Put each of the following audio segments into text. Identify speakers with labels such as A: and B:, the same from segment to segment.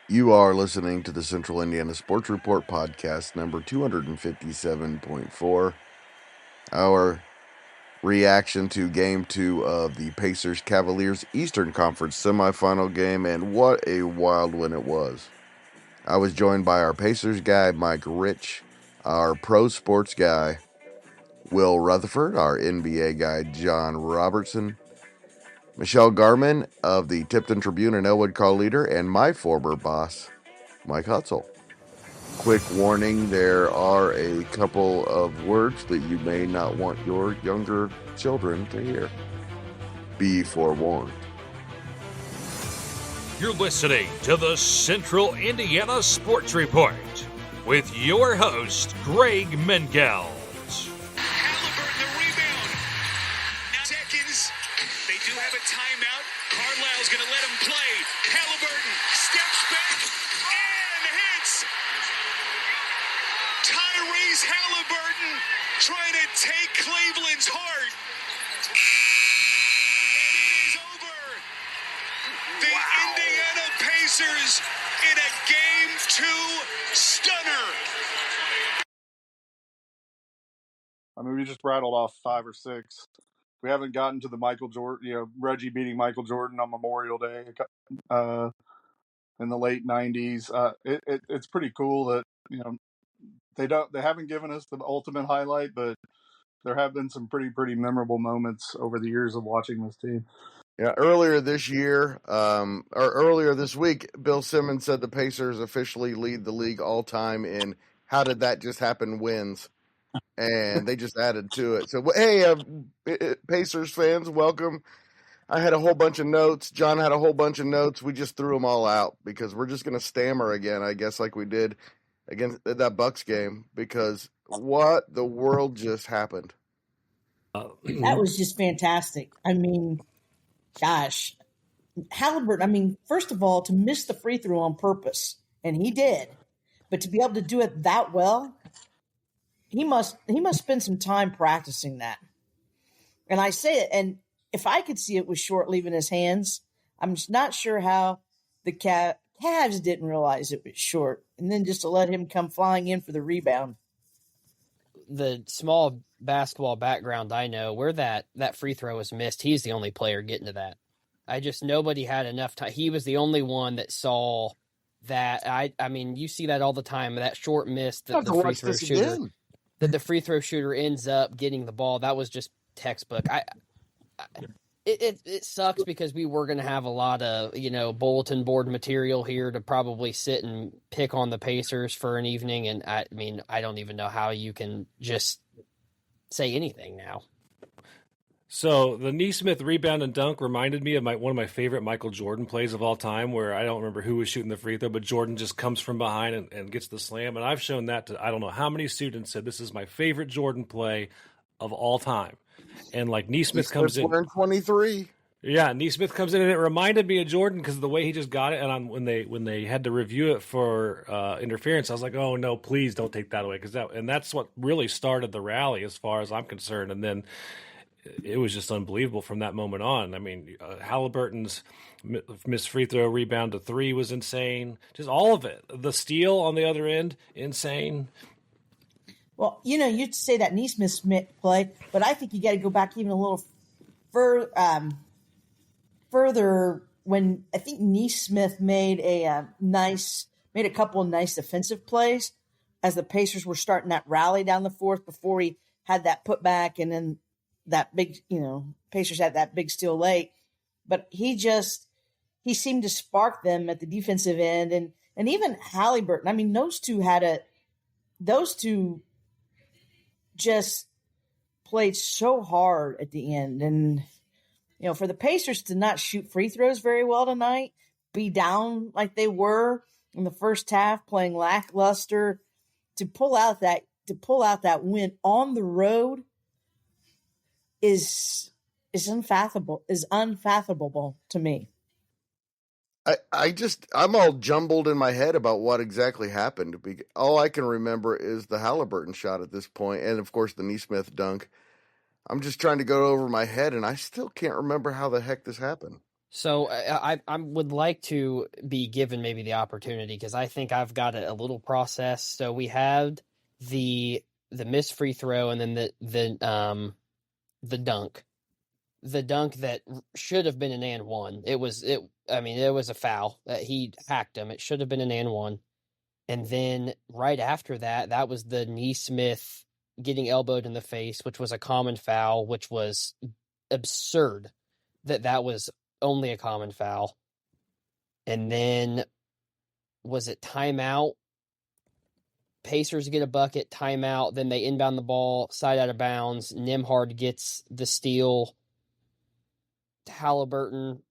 A: You are listening to the Central Indiana Sports Report podcast number 257.4. Our reaction to game 2 of the Pacers Cavaliers Eastern Conference semifinal game, and what a wild one it was. I was joined by our Pacers guy, Mike Rich, our pro sports guy, Will Rutherford, our NBA guy, John Robertson, Michelle Garmon of the Tipton Tribune and Elwood call leader, and my former boss, Mike Hutsell. Quick warning, there are a couple of words that you may not want your younger children to hear. Be forewarned.
B: You're listening to the Central Indiana Sports Report with your host, Greg Mengelt.
C: Halliburton, the rebound. 9 seconds. They do have a timeout. Carlisle's going to let him play. Halliburton steps back and hits. Tyrese Halliburton trying to take Cleveland's heart. And it is over. The Indiana Pacers in a Game 2 stunner.
D: I mean, we just rattled off 5 or 6. We haven't gotten to the Michael Jordan, Reggie beating Michael Jordan on Memorial Day in the late 90s. It's pretty cool that, they haven't given us the ultimate highlight, but there have been some pretty memorable moments over the years of watching this team.
A: Yeah, earlier this week, Bill Simmons said the Pacers officially lead the league all time in how did that just happen wins. And they just added to it. So, hey, Pacers fans, welcome. I had a whole bunch of notes. John had a whole bunch of notes. We just threw them all out because we're just going to stammer again, I guess, like we did against that Bucks game, because what the world just happened.
E: That was just fantastic. I mean, gosh, Halliburton, first of all, to miss the free throw on purpose, and he did, but to be able to do it that well, he must spend some time practicing that. And I say it, and if I could see it was short leaving his hands, I'm just not sure how the Cavs didn't realize it was short, and then just to let him come flying in for the rebound.
F: The small basketball background I know, where that free throw was missed, he's the only player getting to that. Nobody had enough time. He was the only one that saw that. I mean, you see that all the time. That short miss that the free throw shooter ends up getting the ball. That was just textbook. It sucks because we were going to have a lot of, bulletin board material here to probably sit and pick on the Pacers for an evening. And I don't even know how you can just say anything now.
G: So the Nesmith rebound and dunk reminded me of one of my favorite Michael Jordan plays of all time, where I don't remember who was shooting the free throw, but Jordan just comes from behind and gets the slam. And I've shown that to I don't know how many students said this is my favorite Jordan play of all time. And like Nesmith comes in.
A: 23.
G: Yeah, Nesmith comes in, and it reminded me of Jordan because of the way he just got it. And when they had to review it for interference, I was like, oh no, please don't take that away, that's what really started the rally as far as I'm concerned. And then it was just unbelievable from that moment on. I mean, Halliburton's missed free throw rebound to 3 was insane. Just all of it. The steal on the other end, insane.
E: Well, you'd say that Nesmith play, but I think you got to go back even a little further when I think Nesmith made a couple of nice defensive plays as the Pacers were starting that rally down the fourth before he had that putback, and then that big, Pacers had that big steal late. But he seemed to spark them at the defensive end, and even Halliburton. Those two just played so hard at the end. And, for the Pacers to not shoot free throws very well tonight, be down like they were in the first half, playing lackluster, to pull out that win on the road is unfathomable to me.
A: I'm all jumbled in my head about what exactly happened. All I can remember is the Halliburton shot at this point, and of course the Nesmith dunk. I'm just trying to go over my head, and I still can't remember how the heck this happened.
F: So I would like to be given maybe the opportunity because I think I've got a little process. So we had the missed free throw and then the dunk. The dunk that should have been an and one. It was a foul that he hacked him. It should have been an and one. And then right after that, that was the Neesmith getting elbowed in the face, which was a common foul, which was absurd that was only a common foul. And then was it timeout? Pacers get a bucket, timeout, then they inbound the ball, side out of bounds. Nembhard gets the steal. Halliburton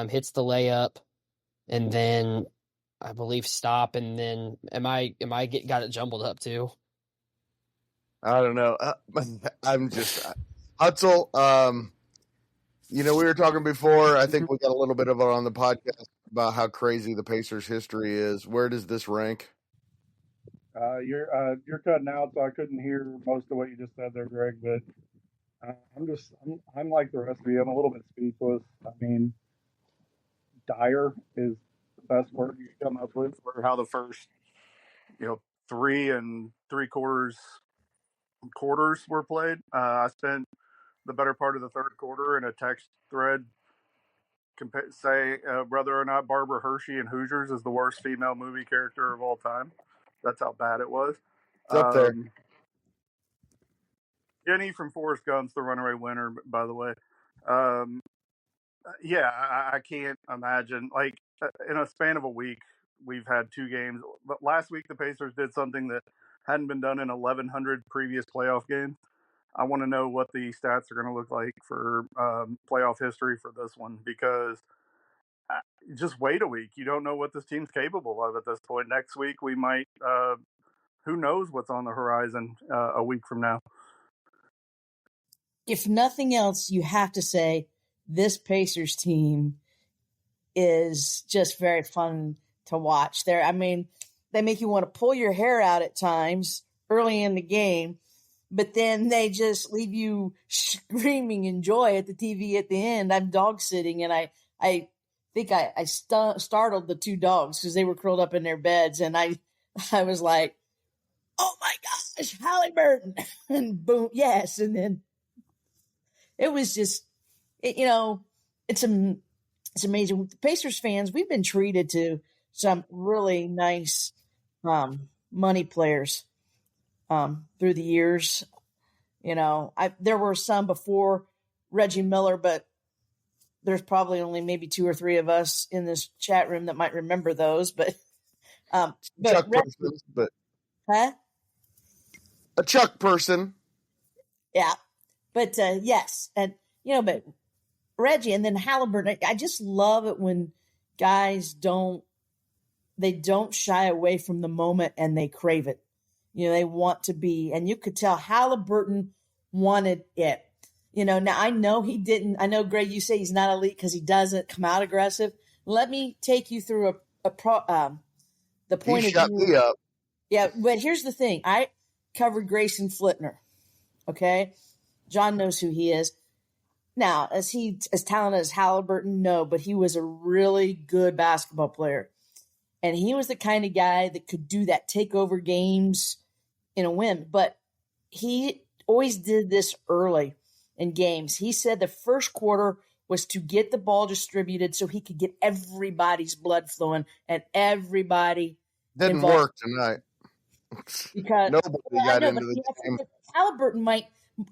F: hits the layup, and then I believe stop, and then got it jumbled up too?
A: I don't know. I'm just Hutsell. We were talking before. I think we got a little bit of it on the podcast about how crazy the Pacers' history is. Where does this rank?
D: You're cutting out, so I couldn't hear most of what you just said there, Greg. But I'm like the rest of you. I'm a little bit speechless. I mean, dire is the best word you can come up with for how the first, 3 3/4 quarters were played. I spent the better part of the third quarter in a text thread say whether or not Barbara Hershey in Hoosiers is the worst female movie character of all time. That's how bad it was.
A: It's up there.
D: Jenny from Forrest Gump's the runaway winner, by the way. I can't imagine. Like, in a span of a week, we've had 2 games. But last week, the Pacers did something that hadn't been done in 1,100 previous playoff games. I want to know what the stats are going to look like for playoff history for this one, because just wait a week. You don't know what this team's capable of at this point. Next week, we might, who knows what's on the horizon a week from now.
E: If nothing else, you have to say this Pacers team is just very fun to watch. They make you want to pull your hair out at times early in the game, but then they just leave you screaming in joy at the TV at the end. I'm dog sitting, and I think I startled the 2 dogs because they were curled up in their beds, and I was like, oh my gosh, Halliburton, and boom, yes, and then it was just, it's amazing. The Pacers fans, we've been treated to some really nice money players through the years. There were some before Reggie Miller, but there's probably only maybe 2 or 3 of us in this chat room that might remember those. But
A: Chuck person, but
E: huh?
A: A Chuck person.
E: Yeah. But yes, and but Reggie and then Halliburton, I just love it when guys don't shy away from the moment and they crave it. They want to be, and you could tell Halliburton wanted it. Now I know he didn't. I know, Greg, you say he's not elite because he doesn't come out aggressive. Let me take you through the point
A: He
E: of
A: shut
E: view.
A: me up.
E: Yeah, but here's the thing. I covered Grayson Flitner. Okay. John knows who he is. Now, is he as talented as Halliburton? No, but he was a really good basketball player. And he was the kind of guy that could do that, take over games in a win. But he always did this early in games. He said the first quarter was to get the ball distributed so he could get everybody's blood flowing and everybody
A: Didn't
E: involved.
A: work tonight.
E: Because
A: nobody got into the game.
E: Halliburton might.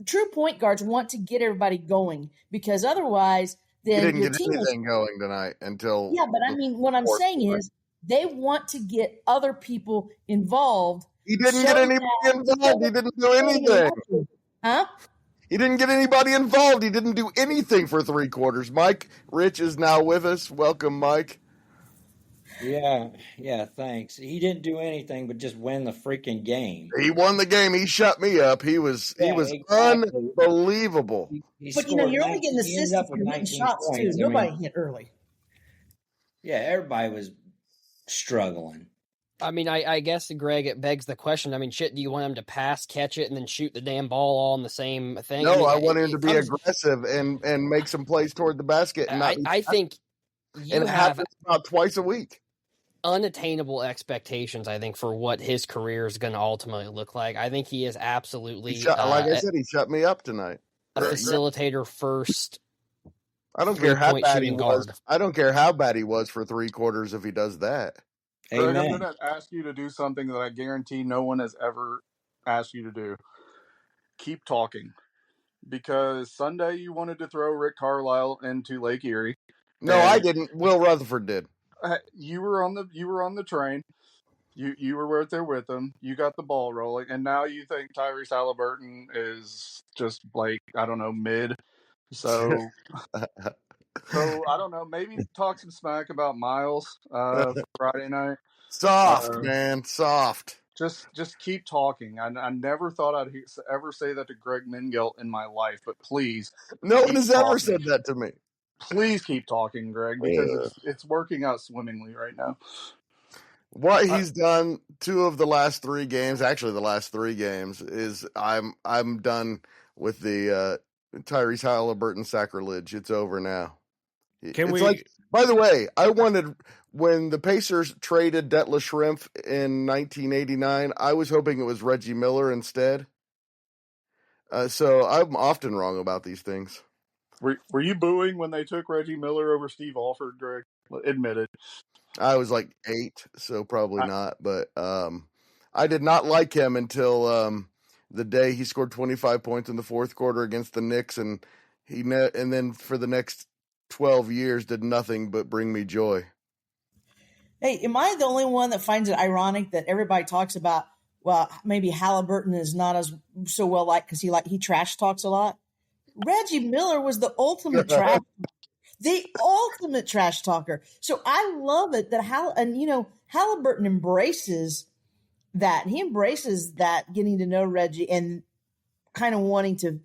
E: True point guards want to get everybody going because otherwise, then
A: He didn't
E: your
A: get
E: team
A: anything going tonight until.
E: Yeah, but I mean, what I'm saying is they want to get other people involved.
A: He didn't get anybody involved. He didn't do anything.
E: Huh?
A: He didn't get anybody involved. He didn't do anything for 3 quarters. Mike Rich is now with us. Welcome, Mike.
H: Yeah, thanks. He didn't do anything but just win the freaking game.
A: He won the game. He shut me up. He was exactly. Unbelievable.
E: But you're only getting assists if you're hitting shots too. Nobody hit early.
H: Yeah, everybody was struggling.
F: I mean, I guess, Greg, it begs the question. I mean, shit, do you want him to pass, catch it, and then shoot the damn ball all on the same thing?
A: No, I want him to be aggressive and make some plays toward the basket. And
F: I think You
A: And it
F: have
A: happens about twice a week.
F: unattainable expectations, I think, for what his career is going to ultimately look like. I think he is absolutely
A: Like I said, he shut me up tonight.
F: a facilitator first.
A: I don't care how bad he was.
F: Guard.
A: I don't care how bad he was for 3 quarters if he does that.
D: Greg, I'm
H: Amen.
D: going to ask you to do something that I guarantee no one has ever asked you to do. Keep talking. Because Sunday you wanted to throw Rick Carlisle into Lake Erie.
A: No, I didn't. Will Rutherford did.
D: You were on the train. You were right there with them. You got the ball rolling, and now you think Tyrese Halliburton is just like, I don't know, mid. So I don't know. Maybe talk some smack about Miles for Friday night.
A: Soft, man, soft.
D: Just keep talking. I never thought I'd ever say that to Greg Mengelt in my life, but please.
A: No one has ever said that to me.
D: Please keep talking, Greg, because it's working out swimmingly right now.
A: What he's done 2 of the last 3 games, actually the last 3 games, is I'm done with the Tyrese Halliburton sacrilege. It's over now. By the way, I wanted, when the Pacers traded Detlef Schrempf in 1989, I was hoping it was Reggie Miller instead. So I'm often wrong about these things.
D: Were you booing when they took Reggie Miller over Steve Alford, Greg? Admit it.
A: I was like 8, so probably not. But I did not like him until the day he scored 25 points in the 4th quarter against the Knicks, and and then for the next 12 years did nothing but bring me joy.
E: Hey, am I the only one that finds it ironic that everybody talks about, well, maybe Halliburton is not as so well liked because he trash talks a lot? Reggie Miller was the ultimate trash talker. So I love it that Halliburton embraces that. He embraces that, getting to know Reggie and kind of wanting to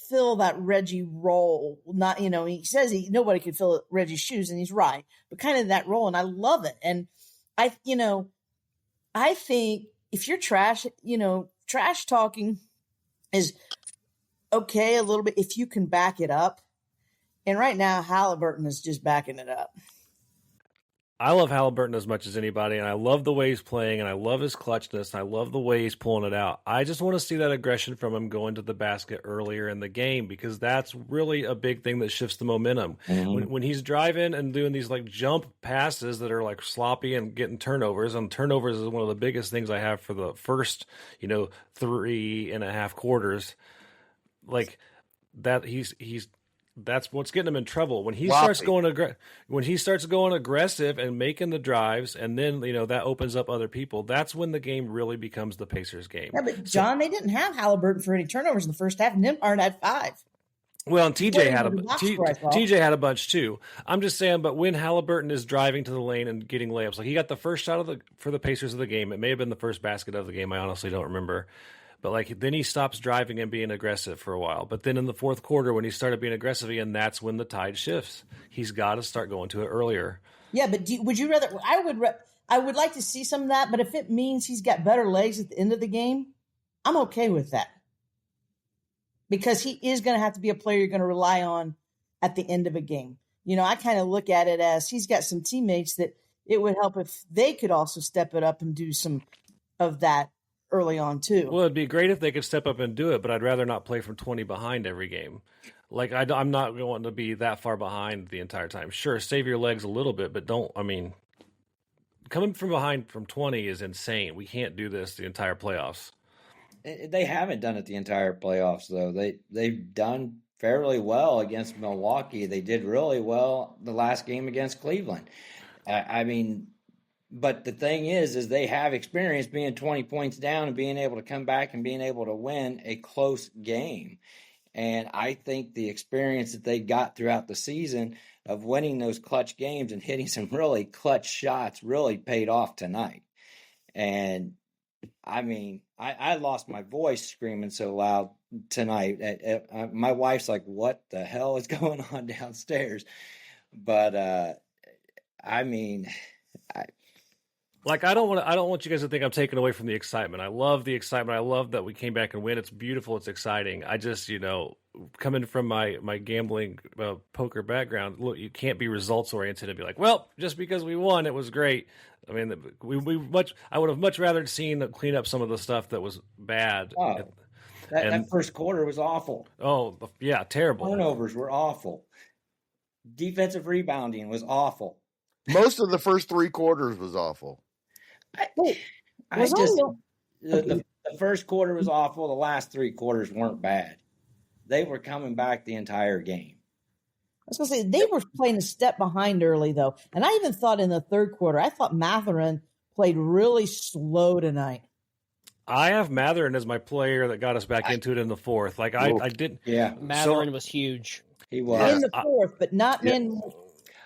E: fill that Reggie role. Not, he says nobody could fill Reggie's shoes, and he's right, but kind of that role. And I love it. And I think if you're trash talking is okay a little bit if you can back it up. And right now, Halliburton is just backing it up.
G: I love Halliburton as much as anybody, and I love the way he's playing, and I love his clutchness, and I love the way he's pulling it out. I just want to see that aggression from him going to the basket earlier in the game, because that's really a big thing that shifts the momentum. Mm-hmm. When he's driving and doing these like jump passes that are like sloppy and getting turnovers, and turnovers is one of the biggest things I have for the first 3.5 quarters. Like that, that's what's getting him in trouble. When he starts going aggressive and making the drives, and then that opens up other people. That's when the game really becomes the Pacers game.
E: Yeah, but John, they didn't have Halliburton for any turnovers in the first half, and Nembhard had 5.
G: Well, and TJ had a bunch too. I'm just saying, but when Halliburton is driving to the lane and getting layups, like he got the first shot for the Pacers of the game. It may have been the first basket of the game. I honestly don't remember. But then he stops driving and being aggressive for a while. But then in the 4th quarter, when he started being aggressive again, that's when the tide shifts. He's got to start going to it earlier.
E: Yeah, but would you rather? I would like to see some of that. But if it means he's got better legs at the end of the game, I'm okay with that, because he is going to have to be a player you're going to rely on at the end of a game. I kind of look at it as he's got some teammates that it would help if they could also step it up and do some of that early on too.
G: Well, it'd be great if they could step up and do it, but I'd rather not play from 20 behind every game. Like I'm not going to be that far behind the entire time. Sure, save your legs a little bit, but coming from behind from 20 is insane. We can't do this the entire playoffs.
H: They haven't done it the entire playoffs though. They've done fairly well against Milwaukee. They did really well the last game against Cleveland. But the thing is they have experience being 20 points down and being able to come back and being able to win a close game. And I think the experience that they got throughout the season of winning those clutch games and hitting some really clutch shots really paid off tonight. And I lost my voice screaming so loud tonight. My wife's like, what the hell is going on downstairs? But,
G: I don't want you guys to think I'm taking away from the excitement. I love the excitement. I love that we came back and win. It's beautiful. It's exciting. I just, coming from my gambling poker background, look, you can't be results oriented and be like, well, just because we won, it was great. I mean, I would have much rather seen clean up some of the stuff that was bad.
H: Oh, that first quarter was awful.
G: Oh, yeah, terrible.
H: Turnovers were awful. Defensive rebounding was awful.
A: Most of the first 3 quarters was awful.
H: The first quarter was awful. The last 3 quarters weren't bad. They were coming back the entire game.
E: I was going to say, they were playing a step behind early, though. And I even thought in the third quarter, I thought Matherin played really slow tonight.
G: I have Matherin as my player that got us back into it in the fourth. Like, I did.
H: Yeah.
F: Matherin was huge.
H: He was.
E: In the fourth, but not in.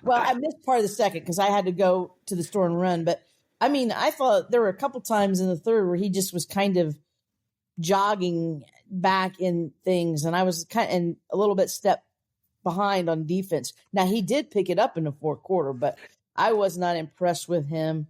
E: Well, I missed part of the second because I had to go to the store and run. But, I mean, I thought there were a couple times in the third where he just was kind of jogging back in things. And I was and a little bit step behind on defense. Now, he did pick it up in the fourth quarter, but I was not impressed with him.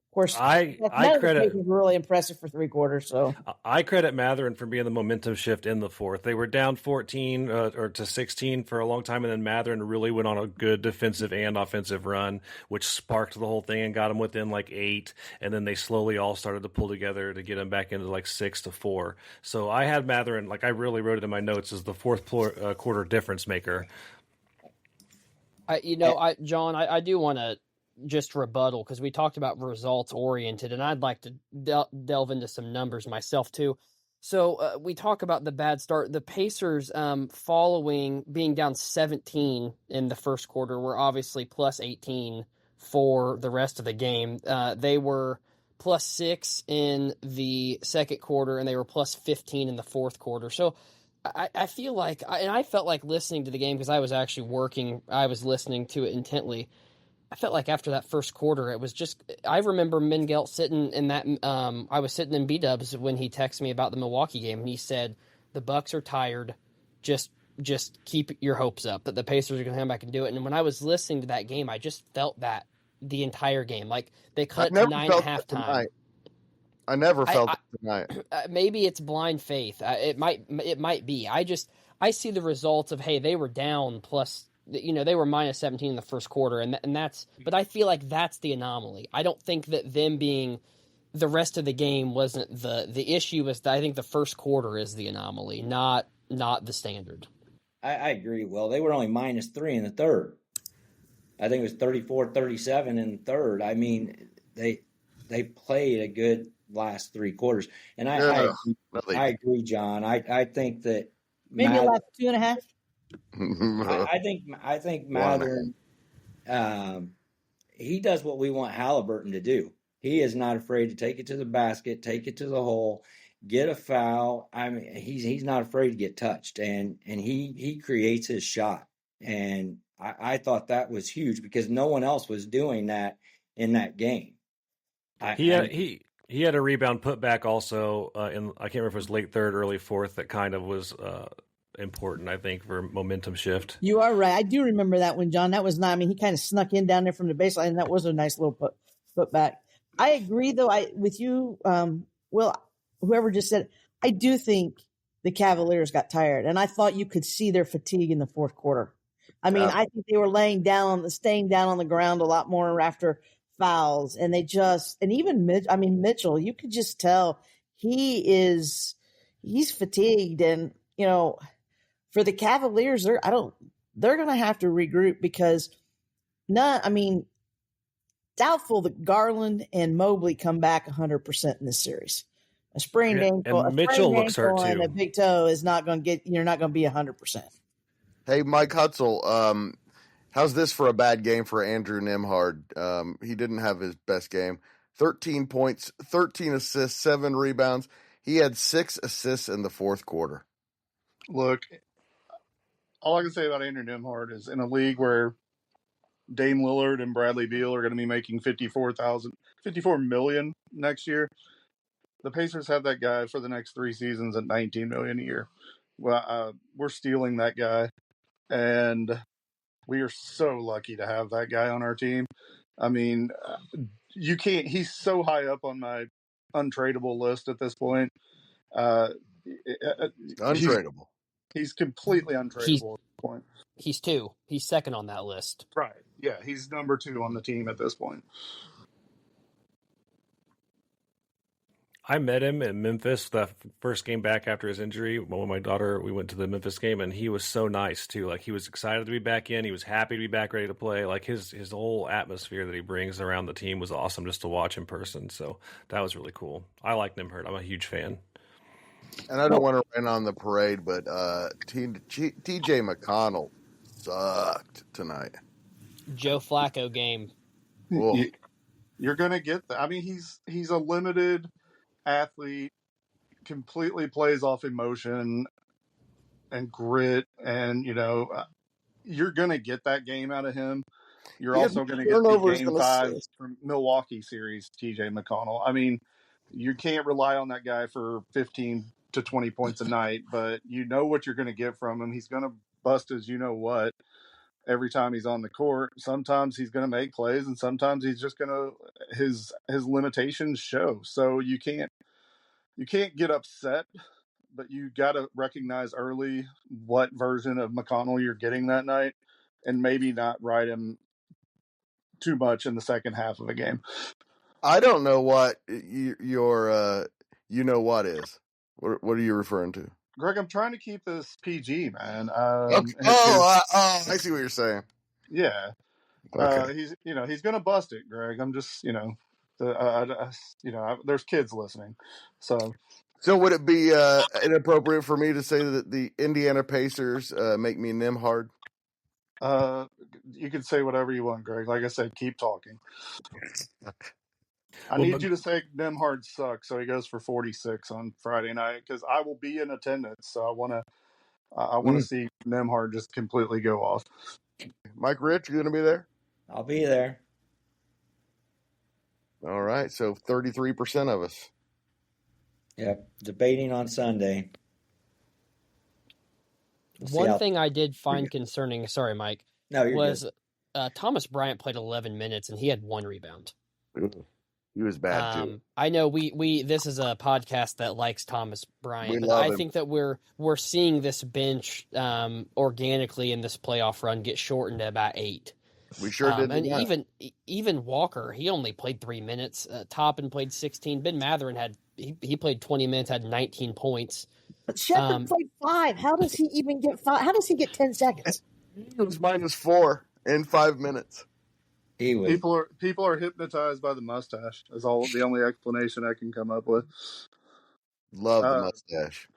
E: Of course,
G: I credit
E: was really impressive for 3 quarters. So
G: I credit Matherin for being the momentum shift in the fourth. They were down 14 or to 16 for a long time, and then Matherin really went on a good defensive and offensive run, which sparked the whole thing and got them within like 8. And then they slowly all started to pull together to get them back into like 6-4. So I had Matherin, like I really wrote it in my notes, as the fourth quarter difference maker.
F: John, I do want to just rebuttal because we talked about results oriented, and I'd like to delve into some numbers myself too. So we talk about the bad start. The Pacers, following being down 17 in the first quarter, were obviously plus 18 for the rest of the game. They were plus 6 in the second quarter, and they were plus 15 in the fourth quarter. So I feel like, and I felt like listening to the game because I was actually working. I was listening to it intently. I felt like after that first quarter, it was just, I remember Mengelt sitting in that, I was sitting in B-dubs when he texted me about the Milwaukee game, and he said, the Bucks are tired, just keep your hopes up, that the Pacers are going to come back and do it. And when I was listening to that game, I just felt that the entire game. Like, they cut it to 9 at halftime.
A: I never felt it tonight.
F: Maybe it's blind faith. It might be. I see the results of, hey, they were down plus, they were minus 17 in the first quarter, and that's. But I feel like that's the anomaly. I don't think that them being the rest of the game wasn't the issue. Was I think the first quarter is the anomaly, not the standard.
H: I agree. Well, they were only minus 3 in the third. I think it was 34-37 in the third. I mean, they played a good last 3 quarters, and I agree, John. I think that
E: maybe the last 2.5.
H: I think Matherin, he does what we want Halliburton to do. He is not afraid to take it to the basket, take it to the hole, get a foul. I mean, he's not afraid to get touched, and he creates his shot. And I thought that was huge because no one else was doing that in that game.
G: He had a rebound put back also in, I can't remember if it was late third, early fourth, that kind of was important, I think, for momentum shift.
E: You are right. I do remember that one, John. That was not, I mean, he kind of snuck in down there from the baseline, and that was a nice little put back. I agree, though, with you, Will, whoever just said it, I do think the Cavaliers got tired, and I thought you could see their fatigue in the fourth quarter. I mean, I think they were staying down on the ground a lot more after fouls, and and even Mitchell, you could just tell he's fatigued, and for the Cavaliers, they're going to have to regroup because doubtful that Garland and Mobley come back 100% in this series. A sprained ankle,
G: and Mitchell looks hurt too,
E: and a big toe is not going to you're not going to be 100%.
A: Hey, Mike Hutsell, how's this for a bad game for Andrew Nembhard? He didn't have his best game. 13 points, 13 assists, 7 rebounds. He had 6 assists in the fourth quarter.
D: Look, all I can say about Andrew Nembhard is in a league where Dame Lillard and Bradley Beal are going to be making $54 million next year. The Pacers have that guy for the next 3 seasons at $19 million a year. Well, we're stealing that guy, and we are so lucky to have that guy on our team. I mean, you can't. He's so high up on my untradeable list at this point.
A: Untradeable.
D: He's completely untradeable at this point.
F: He's 2. He's second on that list.
D: Right. Yeah, he's number 2 on the team at this point.
G: I met him in Memphis the first game back after his injury. With my daughter, we went to the Memphis game, and he was so nice too. Like, he was excited to be back in. He was happy to be back, ready to play. Like, his whole atmosphere that he brings around the team was awesome just to watch in person. So that was really cool. I like Nimhurt. I'm a huge fan.
A: And I don't want to rain on the parade, but T.J. McConnell sucked tonight.
F: Joe Flacco game.
D: You're going to get that. I mean, he's a limited athlete, completely plays off emotion and grit, and you're going to get that game out of him. You're also going to get the game 5 from Milwaukee series, TJ McConnell. I mean, you can't rely on that guy for 15 to 20 points a night, but you know what you're going to get from him. He's going to bust as you know what every time he's on the court. Sometimes he's going to make plays, and sometimes he's just going to his limitations show. So you can't get upset, but you got to recognize early what version of McConnell you're getting that night, and maybe not ride him too much in the second half of a game.
A: I don't know what your what is. What are you referring to?
D: Greg, I'm trying to keep this PG, man.
A: Okay. I see what you're saying.
D: Yeah.
A: Okay.
D: He's going to bust it, Greg. I'm just, there's kids listening. So
A: would it be inappropriate for me to say that the Indiana Pacers make me Nimhard?
D: You can say whatever you want, Greg. Like I said, keep talking. I need you to say Nimhard sucks, so he goes for 46 on Friday night, because I will be in attendance. So I want to see Nimhard just completely go off.
A: Mike Rich, you going to be there?
H: I'll be there.
A: All right, so 33% of us.
H: Yep, debating on Sunday.
F: One thing I did find concerning, sorry, Mike, was Thomas Bryant played 11 minutes and he had 1 rebound.
A: He was bad too.
F: I know we this is a podcast that likes Thomas Bryant, but I think that we're seeing this bench organically in this playoff run get shortened to about 8.
A: We sure did.
F: And even Walker, he only played 3 minutes. Toppin played 16. Ben Matherin he played 20 minutes, had 19 points.
E: But Shepard played 5. How does he even get 5? How does he get 10 seconds?
A: He was -4 in 5 minutes.
D: People are hypnotized by the mustache. Is the only explanation I can come up with.
A: Love the mustache.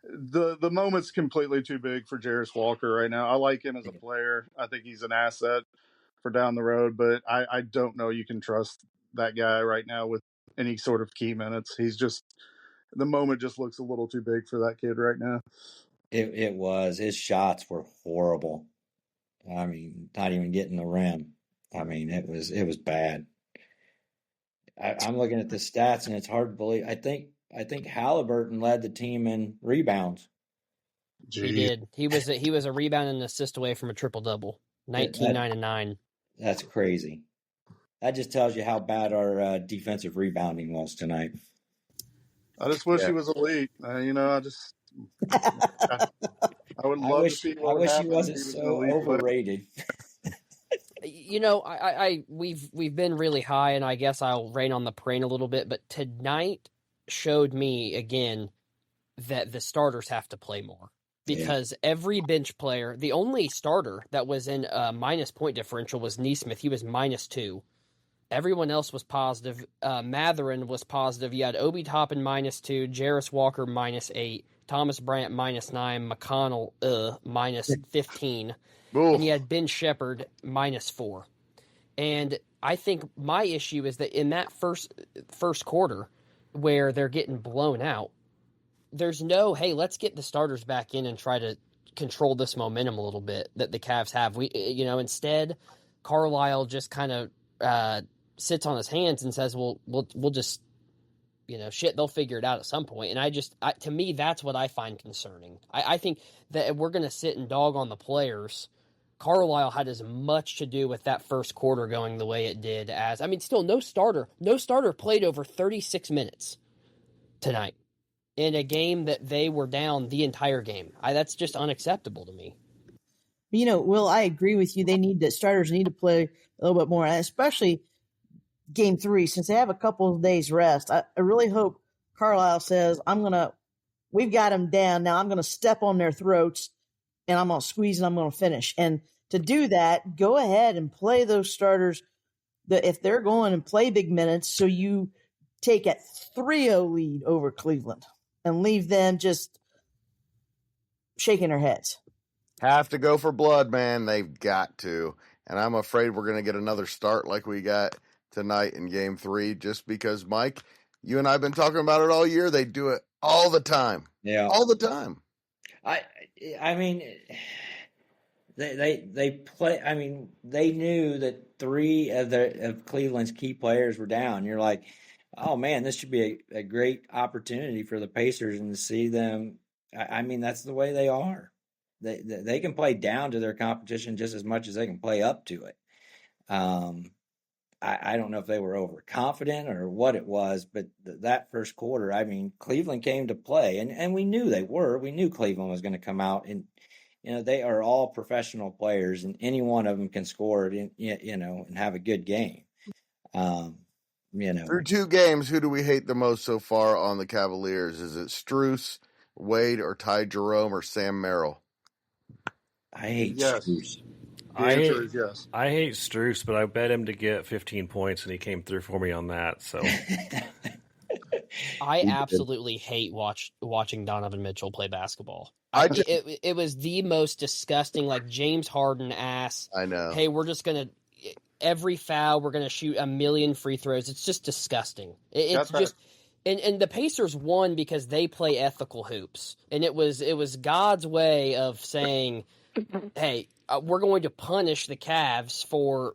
D: The moment's completely too big for Jarris Walker right now. I like him as a player. I think he's an asset for down the road, but I don't know you can trust that guy right now with any sort of key minutes. The moment just looks a little too big for that kid right now.
H: It was. His shots were horrible. I mean, not even getting the rim. I mean, it was bad. I'm looking at the stats, and it's hard to believe. I think Halliburton led the team in rebounds.
F: He did. He was a rebound and assist away from a triple-double. 19, 9, and 9.
H: That's crazy. That just tells you how bad our defensive rebounding was tonight.
D: I just wish he was elite. I would love to see what would happen.
H: He wasn't so overrated.
F: We've been really high, and I guess I'll rain on the parade a little bit, but tonight showed me again that the starters have to play more, because every bench player, the only starter that was in a minus point differential was Neesmith. He was -2. Everyone else was positive. Matherin was positive. You had Obi Toppin -2, Jarris Walker -8, Thomas Bryant -9, McConnell -15, and you had Ben Shepard -4. And I think my issue is that in that first quarter where they're getting blown out, there's no, hey, let's get the starters back in and try to control this momentum a little bit that the Cavs have. Instead, Carlisle just kind of sits on his hands and says, well, we'll just, they'll figure it out at some point. And to me, that's what I find concerning. I think that if we're going to sit and dog on the players, Carlisle had as much to do with that first quarter going the way it did still no starter played over 36 minutes tonight. in a game that they were down the entire game. That's just unacceptable to me.
E: Will, I agree with you. Starters need to play a little bit more, especially game 3, since they have a couple of days rest. I really hope Carlisle says, we've got them down. Now I'm going to step on their throats and I'm going to squeeze and I'm going to finish. And to do that, go ahead and play those starters if they're going and play big minutes. So you take a 3-0 lead over Cleveland and leave them just shaking their heads.
A: Have to go for blood, man. They've got to. And I'm afraid we're going to get another start like we got tonight in game 3, just because, Mike, you and I have been talking about it all year. They do it all the time.
H: Yeah.
A: All the time.
H: I mean, they play. I mean, they knew that 3 of Cleveland's key players were down. You're like, oh man, this should be a great opportunity for the Pacers, and to see them. I mean, that's the way they are. They can play down to their competition just as much as they can play up to it. I don't know if they were overconfident or what it was, but that first quarter, I mean, Cleveland came to play, and we knew they were. We knew Cleveland was going to come out, and they are all professional players, and any one of them can score, and have a good game.
A: Through 2 games, who do we hate the most so far on the Cavaliers? Is it Strus, Wade, or Ty Jerome, or Sam Merrill?
H: I hate Strus.
D: The answer is yes.
G: I hate Strus, but I bet him to get 15 points, and he came through for me on that. So
F: I absolutely hate watching Donovan Mitchell play basketball. It was the most disgusting, like James Harden ass.
A: I know.
F: Hey, we're just going to every foul, we're going to shoot a million free throws. It's just disgusting. It's just and the Pacers won because they play ethical hoops. And it was God's way of saying, hey, we're going to punish the Cavs for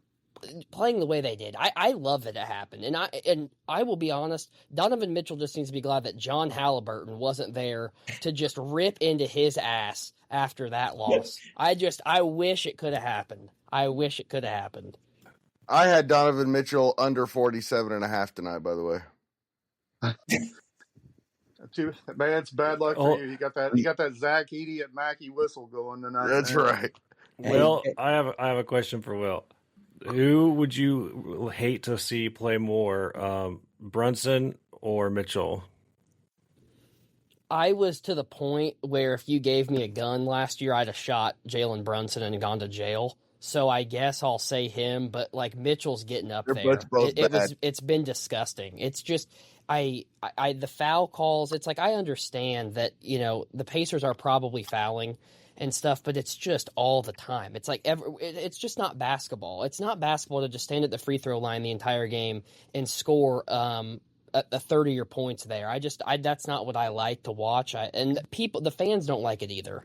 F: playing the way they did. I love that it happened. And I will be honest, Donovan Mitchell just needs to be glad that John Halliburton wasn't there to just rip into his ass after that loss. I wish it could have happened. I wish it could have happened.
A: I had Donovan Mitchell under 47.5 tonight, by the way.
D: Man, it's bad luck for you. You got that Zach Edey and Mackey whistle going tonight.
A: That's right.
G: Will, I have a question for Will. Who would you hate to see play more, Brunson or Mitchell?
F: I was to the point where if you gave me a gun last year, I'd have shot Jalen Brunson and gone to jail. So I guess I'll say him, but like Mitchell's getting up there. It's been disgusting. It's just the foul calls. It's like I understand that the Pacers are probably fouling and stuff, but it's just all the time. It's like it's just not basketball. It's not basketball to just stand at the free throw line the entire game and score a 30 of your points there. That's not what I like to watch. The fans don't like it either.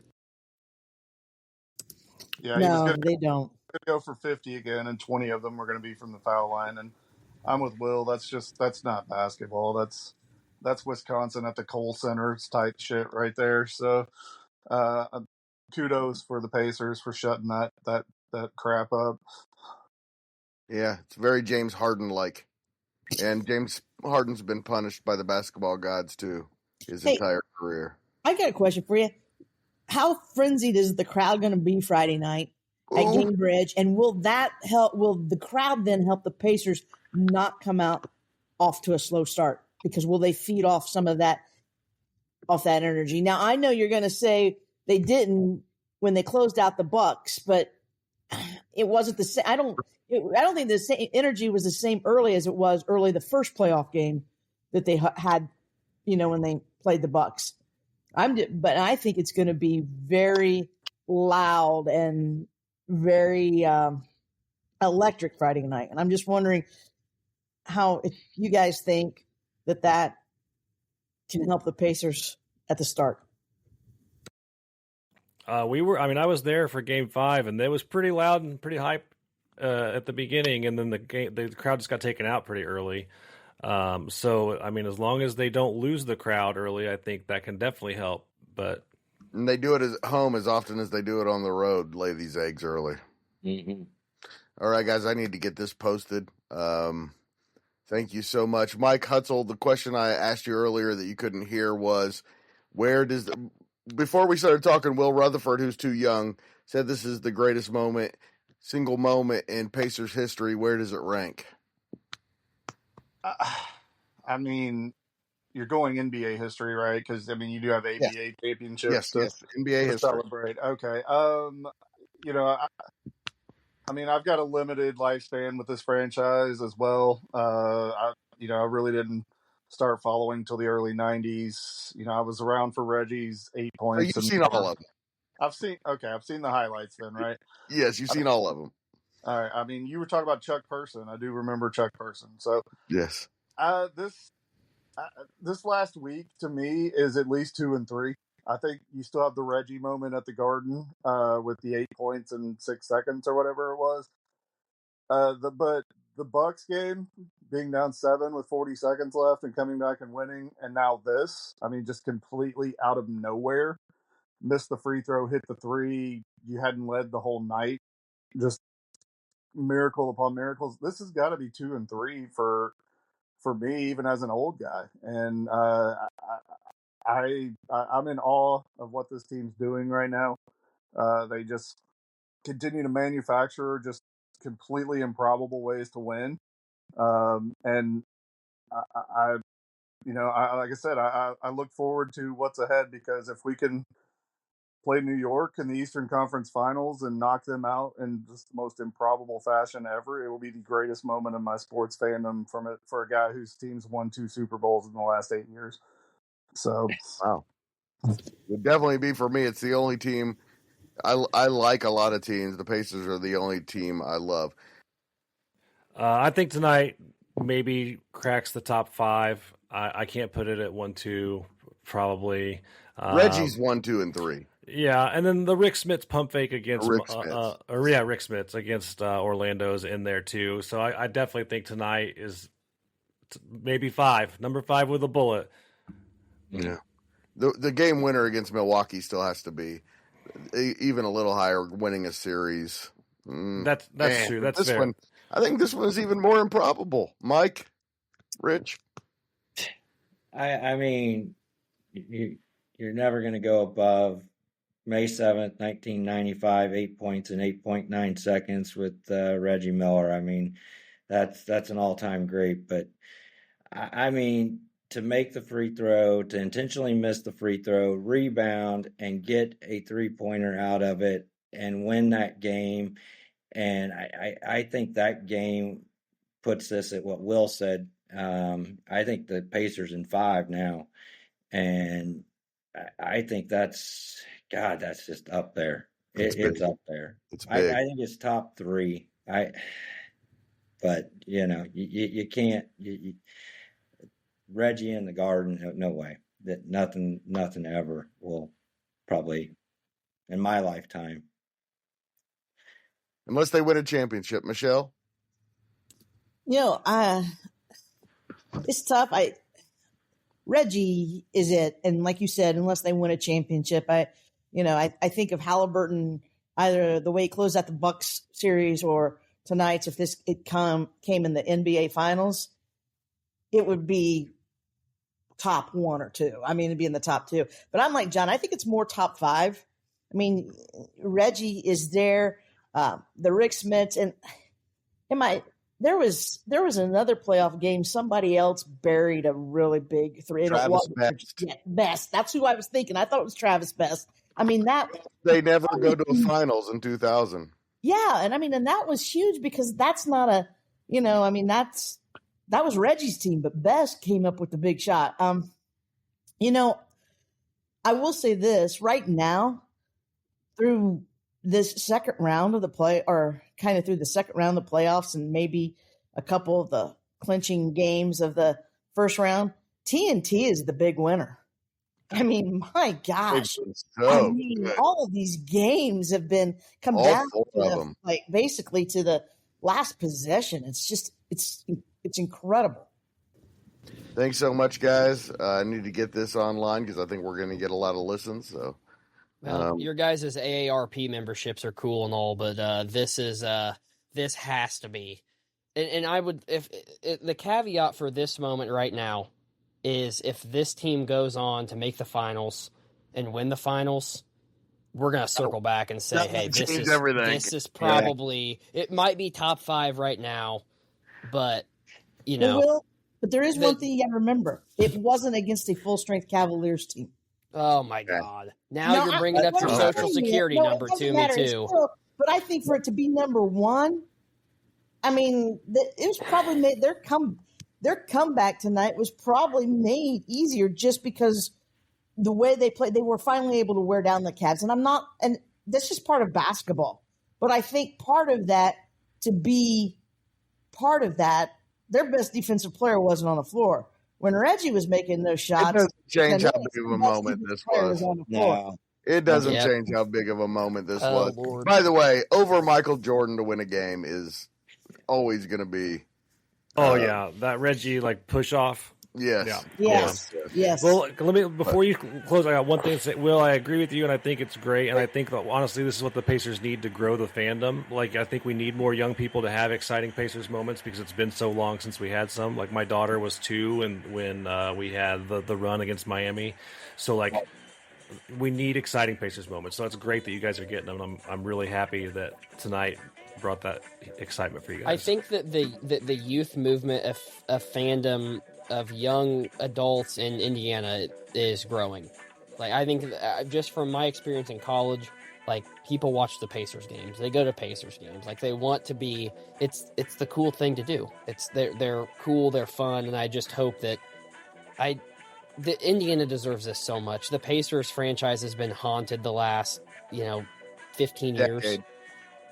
D: Yeah,
E: no, they don't.
D: Going to go for 50 again, and 20 of them were going to be from the foul line. And I'm with Will. That's not basketball. That's Wisconsin at the Kohl Center. It's tight shit right there. So, kudos for the Pacers for shutting that crap up.
A: Yeah, it's very James Harden-like. And James Harden's been punished by the basketball gods, too, his entire career.
E: I got a question for you. How frenzied is the crowd going to be Friday night at Gainbridge? And will that help? Will the crowd then help the Pacers not come out off to a slow start? Because will they feed off some of that energy? Now, I know you're going to say they didn't when they closed out the Bucks, but it wasn't the same. I don't think the same energy was the same early as it was early the first playoff game that they had, when they played the Bucks. But I think it's going to be very loud and very electric Friday night. And I'm just wondering if you guys think that can help the Pacers at the start.
G: I was there for Game 5, and it was pretty loud and pretty hype at the beginning, and then the crowd just got taken out pretty early. So, as long as they don't lose the crowd early, I think that can definitely help.
A: And they do it at home as often as they do it on the road, lay these eggs early.
H: Mm-hmm.
A: All right, guys, I need to get this posted. Thank you so much. Mike Hutsell, the question I asked you earlier that you couldn't hear was, before we started talking, Will Rutherford, who's too young, said this is the greatest single moment in Pacers history. Where does it rank?
D: I mean, you're going NBA history, right? Because, I mean, you do have ABA championships to
A: NBA history.
D: celebrate. Okay. You know, I mean, I've got a limited lifespan with this franchise as well. I really didn't start following till the early 90s. You know, I was around for Reggie's 8 points.
A: You've seen all of them.
D: I've seen the highlights then, right?
A: Yes, you've seen all of them.
D: All right. I mean, you were talking about Chuck Person. I do remember Chuck Person. So,
A: yes.
D: This last week to me is at least 2 and 3. I think you still have the Reggie moment at the Garden with the 8 points in 6 seconds or whatever it was. But the Bucks game being down 7 with 40 seconds left and coming back and winning, and now this, I mean, just completely out of nowhere, missed the free throw, hit the 3. You hadn't led the whole night. Just miracle upon miracles. This has got to be 2 and 3 for me, even as an old guy. And I'm in awe of what this team's doing right now. They just continue to manufacture just completely improbable ways to win. And like I said, I look forward to what's ahead, because if we can play New York in the Eastern Conference Finals and knock them out in just the most improbable fashion ever, it will be the greatest moment of my sports fandom for a guy whose team's won 2 Super Bowls in the last 8 years. So,
A: wow, it would definitely be for me. It's the only team I like. A lot of teams. The Pacers are the only team I love.
G: I think tonight maybe cracks the top 5. I can't put it at 1-2, probably.
A: Reggie's 1, 2, and 3.
G: Yeah, and then the Rick Smits pump fake against
A: Rick
G: Smits against Orlando's in there too. So I definitely think tonight is maybe 5, number 5 with a bullet.
A: Yeah, the game winner against Milwaukee still has to be even a little higher, winning a series.
G: That's true. That's
A: this
G: fair.
A: one. I think this one is even more improbable. Mike, Rich.
H: I mean, you're never going to go above May 7th, 1995, 8 points in 8.9 seconds with Reggie Miller. I mean, that's an all-time great. But, I mean, to make the free throw, to intentionally miss the free throw, rebound, and get a three-pointer out of it and win that game. And I think that game puts this at what Will said. I think the Pacers in 5 now. And I think that's just up there. It's up there.
A: It's big.
H: I think it's top 3. But you can't. Reggie in the Garden, no way. That nothing ever will probably in my lifetime.
A: Unless they win a championship, Michelle.
E: It's tough. Reggie is it, and like you said, unless they win a championship, I think of Halliburton, either the way he closed out the Bucks series or tonight's. If it came in the NBA Finals, it would be top 1 or 2. I mean, it'd be in the top 2. But I'm like John. I think it's more top 5. I mean, Reggie is there. The Rick Smits and there was another playoff game. Somebody else buried a really big 3.
A: Travis Best.
E: Yeah, Best. That's who I was thinking. I thought it was Travis Best. I mean,
A: they never go to the finals in 2000.
E: Yeah, and that was huge, because that's not that was Reggie's team, but Best came up with the big shot. I will say this right now, through this second round of the playoffs, and maybe a couple of the clinching games of the first round, TNT is the big winner. I mean, my gosh. All of these games have come down to basically to the last possession. It's just, it's incredible.
A: Thanks so much, guys. I need to get this online because I think we're going to get a lot of listens. So,
F: your guys' AARP memberships are cool and all, but this has to be And I would, if the caveat for this moment right now is if this team goes on to make the finals and win the finals, we're gonna circle back and say,
A: That
F: hey,
A: would
F: this
A: change
F: is
A: everything.
F: this is probably it might be top 5 right now, but
E: but there is one thing you got to remember: it wasn't against a full strength Cavaliers team.
F: Oh my God! Now you're bringing up your Social Security number to me too.
E: Still, but I think for it to be number one, I mean, it was probably made their comeback tonight was probably made easier just because the way they played, they were finally able to wear down the Cavs. And that's just part of basketball. But I think part of that, their best defensive player wasn't on the floor. When Reggie was making those shots,
A: it doesn't change how big of a moment this was.
E: No.
A: It doesn't change how big of a moment this was.
F: Lord.
A: By the way, over Michael Jordan to win a game is always going to be.
G: That Reggie push off.
A: Yes.
E: Yeah. Yes.
G: Well, before you close, I got one thing to say. Will, I agree with you, and I think it's great. And I think that honestly, this is what the Pacers need to grow the fandom. I think we need more young people to have exciting Pacers moments because it's been so long since we had some. My daughter was 2, and when we had the run against Miami, so we need exciting Pacers moments. So it's great that you guys are getting them. I'm really happy that tonight brought that excitement for you guys.
F: I think that the youth movement of fandom of young adults in Indiana is growing. I think just from my experience in college, people watch the Pacers games. They go to Pacers games. They want to be. It's the cool thing to do. They're cool. They're fun, and I just hope that Indiana deserves this so much. The Pacers franchise has been haunted the last 15 years.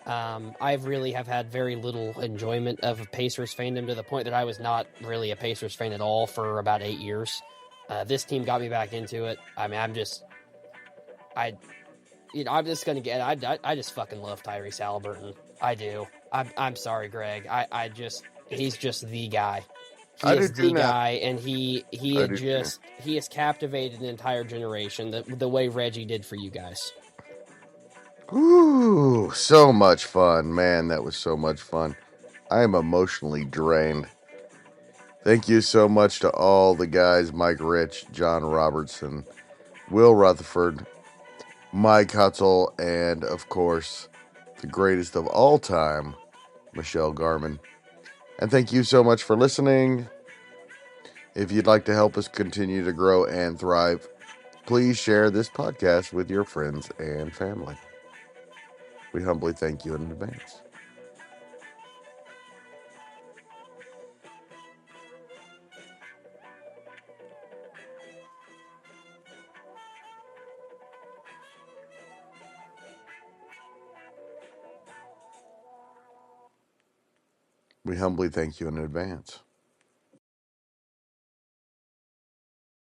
F: I really have had very little enjoyment of Pacers fandom to the point that I was not really a Pacers fan at all for about 8 years. This team got me back into it. I mean, I'm just gonna get. I just fucking love Tyrese Halliburton. I do. I'm sorry, Greg. He's just the guy. He is the guy, and he has captivated an entire generation the way Reggie did for you guys.
A: Ooh, so much fun. Man, that was so much fun. I am emotionally drained. Thank you so much to all the guys, Mike Rich, John Robertson, Will Rutherford, Mike Hutsell, and, of course, the greatest of all time, Michelle Garmon. And thank you so much for listening. If you'd like to help us continue to grow and thrive, please share this podcast with your friends and family. We humbly thank you in advance. We humbly thank you in advance.